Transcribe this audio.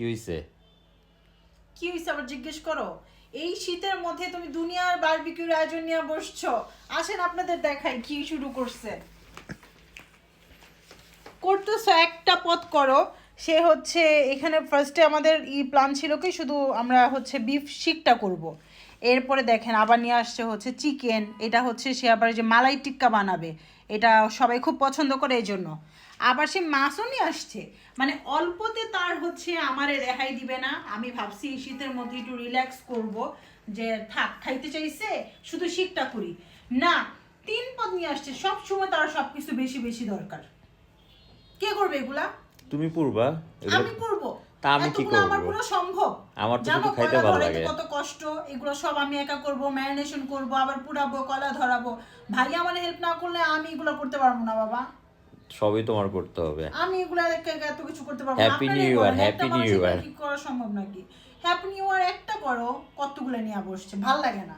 কি হইছে? কি হইছে আবার জিজ্ঞেস করো? এই শীতের মধ্যে তুমি দুনিয়ার বারবিকিউর আয়োজন নিয়ে বসছো। আসেন আপনাদের দেখাই কি শুরু করছে। করতেছো একটা পথ করো। সে হচ্ছে এখানে ফার্স্টে আমাদের প্ল্যান ছিল কি শুধু আমরা হচ্ছে বিফ শিকটা করব। এরপরে দেখেন আবার নিয়ে আসছে হচ্ছে চিকেন, এটা হচ্ছে সে আবার যে মালাই টিক্কা বানাবে, এটা সবাই খুব পছন্দ করে এই জন্য। আবার সে মাছও নিয়ে আসছে, মানে অল্পতে তার হচ্ছে আমারে রেহাই দিবে না। আমি ভাবছি এই শীতের মধ্যে একটু রিল্যাক্স করব, যে থাক খাইতে চাইছে শুধু শিকটা করি না। 3 পদ নিয়ে আসছে, সব সময় তার সব কিছু বেশি বেশি দরকার। কে করবে এগুলা? তুমি পূর্বা এগুলো? আমি করব। তা আমি কি এতগুলো আমার করব? পুরো সম্ভব? আমার তো জানো শুধু খাইতে কয়লা ভালো ধরাইতে লাগে। কত কষ্ট, এগুলো সব আমি একা করব, ম্যারিনেশন করব, আবার পুড়াবো, কয়লা ধরাবো। ভাই আমার হেল্প না করলে আমি এগুলো করতে পারবো না বাবা। সবই তোমার করতে হবে। আমি এগুলা একা একা এত কিছু করতে পারবো না। হ্যাপি আপনারাই নিউ ইয়ার, করেন, একটা হ্যাপি মানুষ নিউ একা ইয়ার। কি করা সম্ভব নাকি? হ্যাপি নিউ ইয়ার একটা করো, কতগুলো নিয়ে বসছে, ভাল লাগে না।